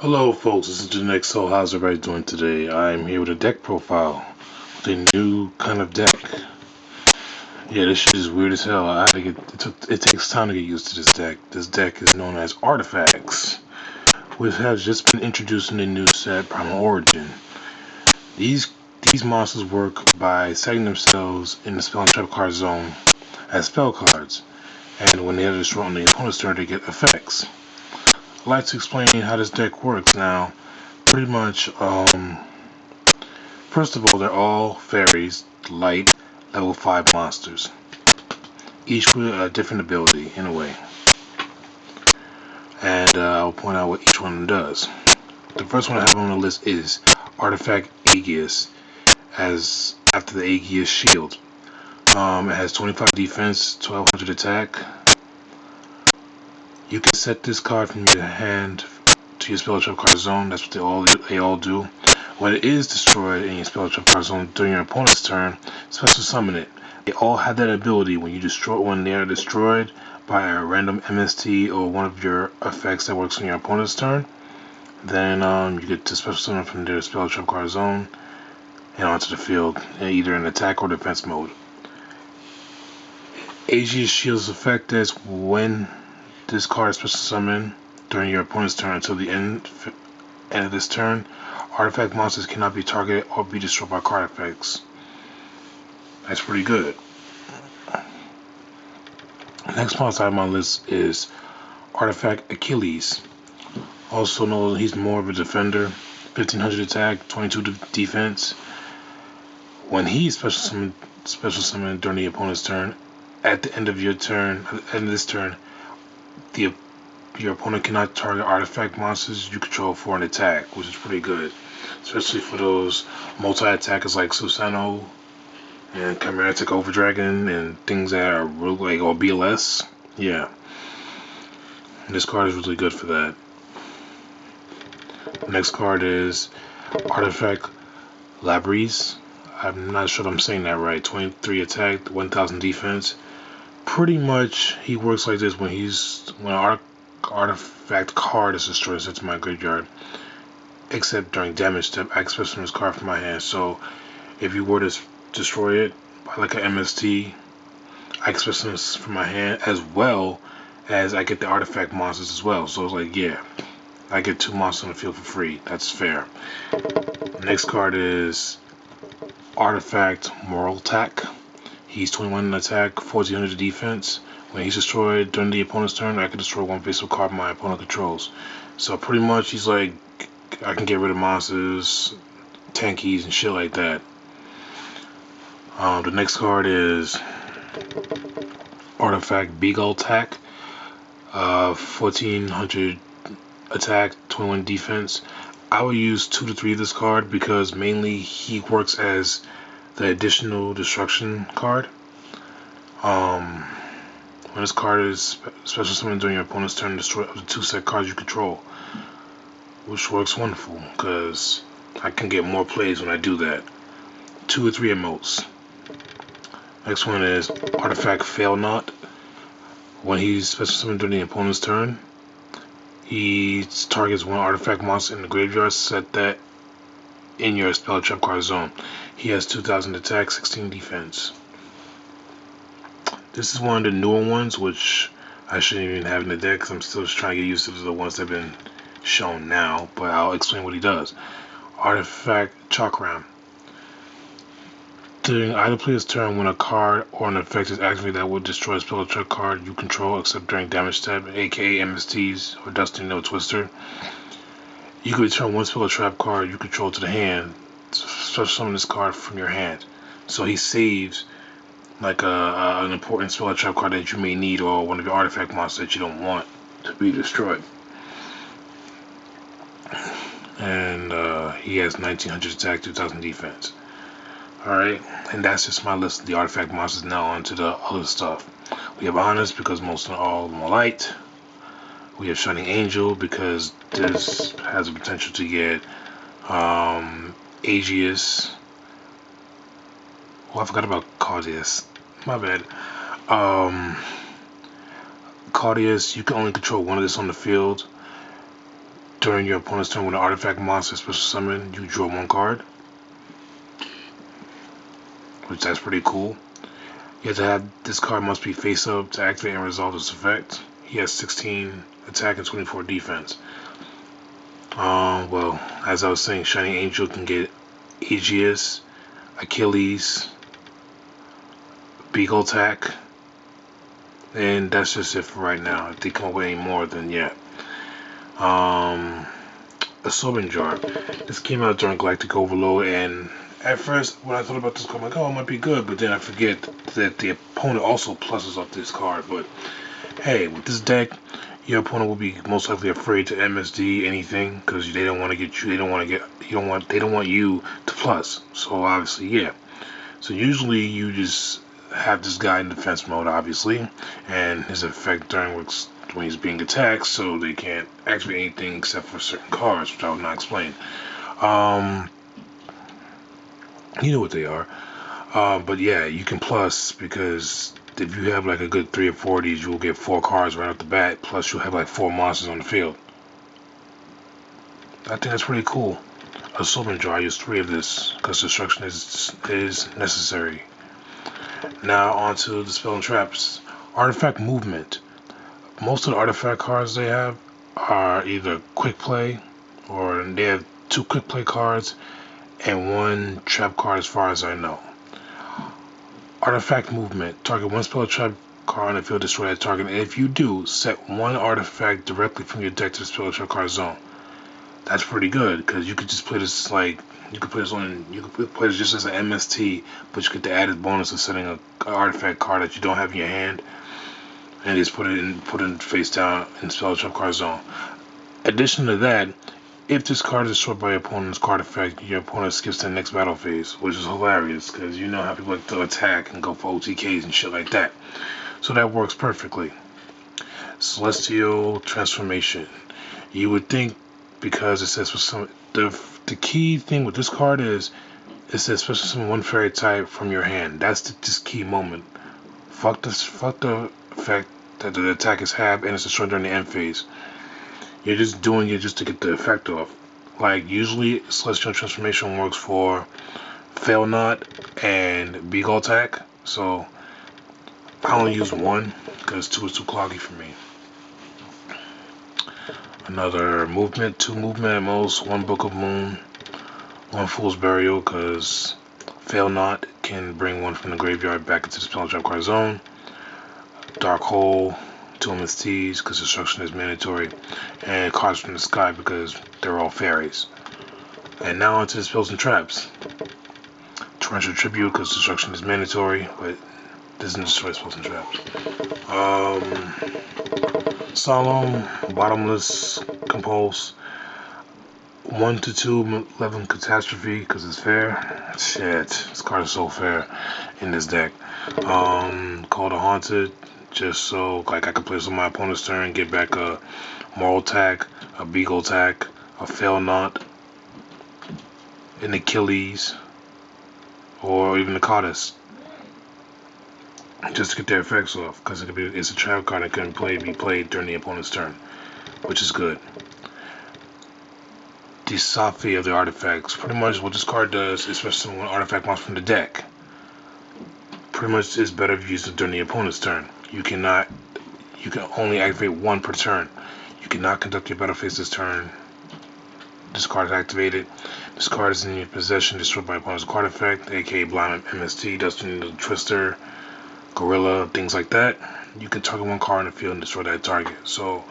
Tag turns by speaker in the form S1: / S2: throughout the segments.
S1: Hello folks, this is JynexSol. How's everybody doing today? I'm here with a deck profile with a new kind of deck. Yeah, this shit is weird as hell. I had to get it takes time to get used to this deck. This deck is known as Artifacts, which has just been introduced in the new set Primal Origin. These these monsters work by setting themselves in the spell and trap card zone as spell cards, and when they are destroyed on the opponent's turn, they get effects. I'd like to explain how this deck works now. Pretty much, first of all, they're all fairies, light, level 5 monsters, each with a different ability in a way. And I'll point out what each one does. The first one I have on the list is Artifact Aegis, as after the Aegis shield. It has 25 defense, 1200 attack. You can set this card from your hand to your spell trap card zone. That's what they all do. When it is destroyed in your spell trap card zone during your opponent's turn, special summon it. They all have that ability when they are destroyed by a random MST or one of your effects that works on your opponent's turn. Then you get to special summon from their spell trap card zone and onto the field, either in attack or defense mode. Aegis Shield's effect is when this card is special summoned during your opponent's turn until the end of this turn, artifact monsters cannot be targeted or be destroyed by card effects. That's pretty good. Next monster on my list is Artifact Achilles. Also known, he's more of a defender. 1500 attack, 22 defense. When he's special summoned during the opponent's turn, at the end of your turn, at the end of this turn, your opponent cannot target artifact monsters you control for an attack, which is pretty good, especially for those multi-attackers like Susano and Chimeratic Overdragon and things that are really or BLS. Yeah, this card is really good for that. The next card is Artifact Labries. I'm not sure if I'm saying that right. 23 attack, 1000 defense. Pretty much, he works like this when an artifact card is destroyed, set to my graveyard. Except during damage step, I expect from this card from my hand. So, if you were to destroy it by like an MST, I expect this from my hand as well as I get the artifact monsters as well. So it's like, yeah, I get 2 monsters on the field for free. That's fair. Next card is Artifact Moral Tack. He's 21 in attack, 1400 defense. When he's destroyed during the opponent's turn, I can destroy one face-up card my opponent controls. So pretty much he's like, I can get rid of monsters, tankies, and shit like that. The next card is Artifact Beagle Tack. 1400 attack, 21 defense. I would use 2 to 3 of this card because mainly he works as the additional destruction card. When this card is special summoned during your opponent's turn, destroy up to 2 set cards you control, which works wonderful because I can get more plays when I do that. 2 or 3 at most. Next one is Artifact Fail Not. When he's special summoned during the opponent's turn, he targets one artifact monster in the graveyard, set that in your spell trap card zone. He has 2000 attack, 16 defense. This is one of the newer ones, which I shouldn't even have in the deck because I'm still just trying to get used to the ones that have been shown now, but I'll explain what he does. Artifact Chakram. During either player's turn, when a card or an effect is activated that will destroy a spell or trap card you control, except during damage step, aka MSTs or Dusty No Twister, you can return one spell or trap card you control to the hand. Special summon this card from your hand. So he saves like an important spell or trap card that you may need, or one of your artifact monsters that you don't want to be destroyed. And he has 1900 attack, 2000 defense. Alright, and that's just my list of the artifact monsters. Now on to the other stuff. We have Honest because most of all of them are light. We have Shining Angel because this has the potential to get Aegis. Oh, I forgot about Cardius. My bad. Cardius, you can only control one of this on the field During your opponent's turn, when an artifact monster is special summon, you draw 1 card, which that's pretty cool. You have to have this card must be face up to activate and resolve this effect. He has 16 attack and 24 defense. Well, as I was saying, Shining Angel can get Aegis, Achilles, Beagle Attack, and that's just it for right now. If they come up with any more, then yeah. Absorbing Jar. This came out during Galactic Overload, and at first when I thought about this card, I'm like, oh, it might be good, but then I forget that the opponent also pluses up this card. But hey, with this deck, your opponent will be most likely afraid to MSD anything because they don't want to get you. They don't want to get. They don't want you to plus. So obviously, yeah. So usually you just have this guy in defense mode, obviously, and his effect during when he's being attacked, so they can't activate anything except for certain cards, which I will not explain. You know what they are. But yeah, you can plus because if you have like a good 3 or 4 of these, you'll get 4 cards right off the bat. Plus, you'll have like 4 monsters on the field. I think that's pretty cool. Assuming draw, I use 3 of this because destruction is necessary. Now onto the spell and traps. Artifact movement. Most of the artifact cards they have are either quick play, or they have 2 quick play cards and 1 trap card as far as I know. Artifact movement. Target 1 spell or trap card on the field, destroy that target. And if you do, set 1 artifact directly from your deck to the spell or trap card zone. That's pretty good because you could just play this like you could play this just as an MST, but you get the added bonus of setting an artifact card that you don't have in your hand, and just put it face down in spell or trap card zone. Addition to that, if this card is destroyed by your opponent's card effect, your opponent skips to the next battle phase, which is hilarious because you know how people like to attack and go for OTKs and shit like that. So that works perfectly. Celestial Transformation. You would think because it says for some the key thing with this card is it says special summon 1 fairy type from your hand. That's the key moment. Fuck the effect that the attackers have, and it's destroyed during the end phase. You're just doing it just to get the effect off. Like usually Celestial Transformation works for Fail Not and Beagle Attack, so I only use 1 because 2 is too cloggy for me. Another movement, 2 movement at most, 1 Book of Moon, 1 Fool's Burial because Fail Not can bring 1 from the graveyard back into the spell trap card zone. Dark Hole, 2 MSTs because destruction is mandatory, and cards from the sky because they're all fairies. And now onto the spells and traps. Torrential Tribute because destruction is mandatory, but doesn't destroy spells and traps. Solemn, Bottomless Compulse, 1 to 2 11 Catastrophe because it's fair. Shit, this card is so fair in this deck. Call the Haunted, just so like I can play this on my opponent's turn, get back a Moral Attack, a Beagle Attack, a Fail Not, an Achilles, or even a Codice, just to get their effects off, because it's a trap card that couldn't be played during the opponent's turn, which is good. The Safi of the artifacts. Pretty much what this card does, especially when an artifact comes from the deck, pretty much is better if you use it during the opponent's turn. You can only activate 1 per turn. You cannot conduct your battle phase this turn. This card is activated. This card is in your possession, destroyed by opponent's card effect, aka Blind MST, Dustin the Twister, Gorilla, things like that. You can target 1 card in the field and destroy that target. So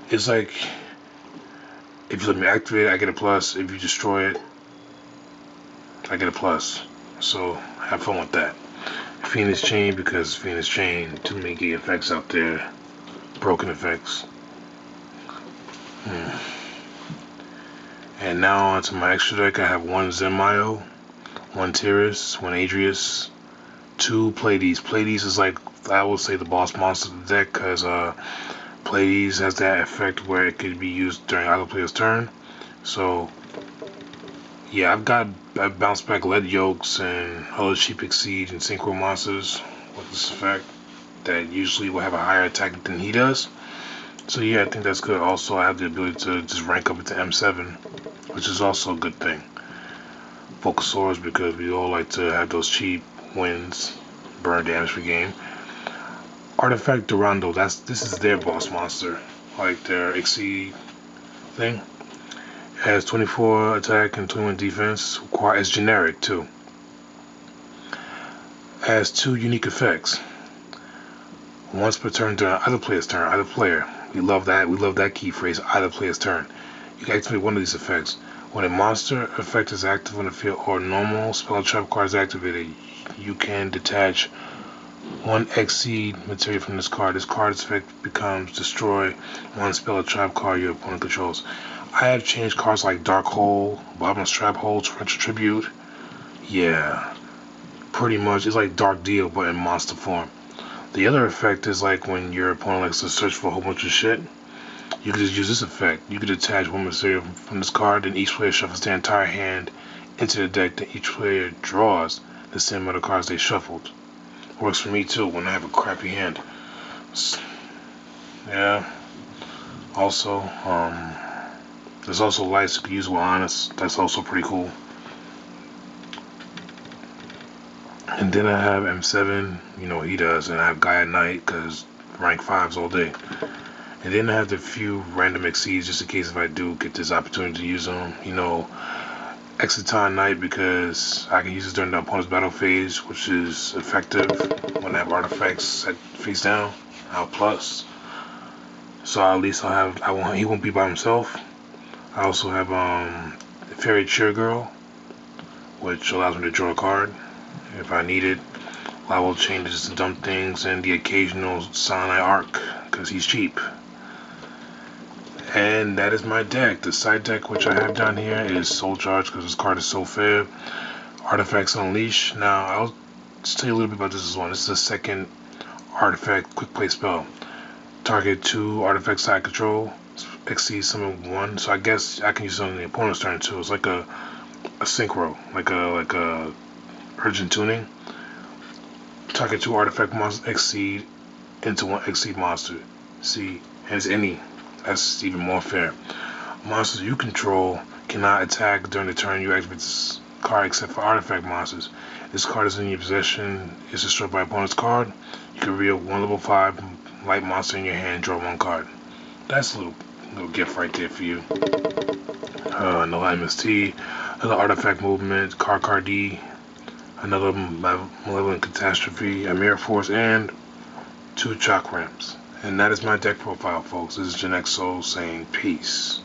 S1: it's like, if you let me activate it, I get a plus. If you destroy it, I get a plus. So have fun with that. Phoenix Chain, because Phoenix Chain, too many gay effects out there. Broken effects. And now onto my extra deck. I have 1 Zemaio, 1 Tyrus, 1 Adrius, 2 Pleiades. Pleiades is like, I would say, the boss monster of the deck, because Pleiades has that effect where it could be used during either player's turn. So yeah, I bounced back Lead Yokes and other cheap Exceed and Synchro monsters with this effect that usually will have a higher attack than he does. So yeah, I think that's good. Also, I have the ability to just rank up into M7, which is also a good thing. Focusaurs, because we all like to have those cheap wins, burn damage per game. Artifact Durando, this is their boss monster, like their Exceed thing. It has 24 attack and 21 defense. It's generic too. It has 2 unique effects. Once per turn during either player's turn, either player. We love that. We love that key phrase, either player's turn. You can activate one of these effects. When a monster effect is active on the field or normal spell trap card is activated, you can detach 1 Exceed material from this card. This card's effect becomes destroy 1 spell or trap card your opponent controls. I have changed cards like Dark Hole, Bottomless Trap Hole, Torrential Tribute. Yeah, pretty much. It's like Dark Deal, but in monster form. The other effect is like when your opponent likes to search for a whole bunch of shit. You can just use this effect. You can detach 1 material from this card, and each player shuffles their entire hand into the deck, then each player draws the same amount of cards they shuffled. Works for me too when I have a crappy hand. Yeah. Also, there's also lights you can use with Honest. That's also pretty cool. And then I have M7, you know what he does, and I have Guy at Night, because rank 5s all day. And then I have the few random exceeds just in case if I do get this opportunity to use them. You know, Exiton Knight because I can use it during the opponent's battle phase, which is effective when I have artifacts set face down. Out plus. So at least he won't be by himself. I also have Fairy Cheer Girl, which allows me to draw a card if I need it. Level changes to dumb things and the occasional Sonai Arc because he's cheap. And that is my deck. The side deck which I have down here is Soul Charge because this card is so fair. Artifacts Unleash. Now I'll just tell you a little bit about this as well. This is a second artifact quick play spell. Target 2 artifact side control. Exceed summon 1. So I guess I can use it on the opponent's turn too. It's like a synchro, like a urgent tuning. Target 2 artifact monster exceed into 1 exceed monster. See, and it's any. That's even more fair. Monsters you control cannot attack during the turn you activate this card except for artifact monsters. This card is in your possession, is destroyed by opponent's card. You can reveal 1 level 5 light monster in your hand and draw 1 card. That's a little gift right there for you. No MST, another artifact movement, card D, another malevolent catastrophe, a mirror force, and 2 chakrams. And that is my deck profile, folks. This is JynexSol saying peace.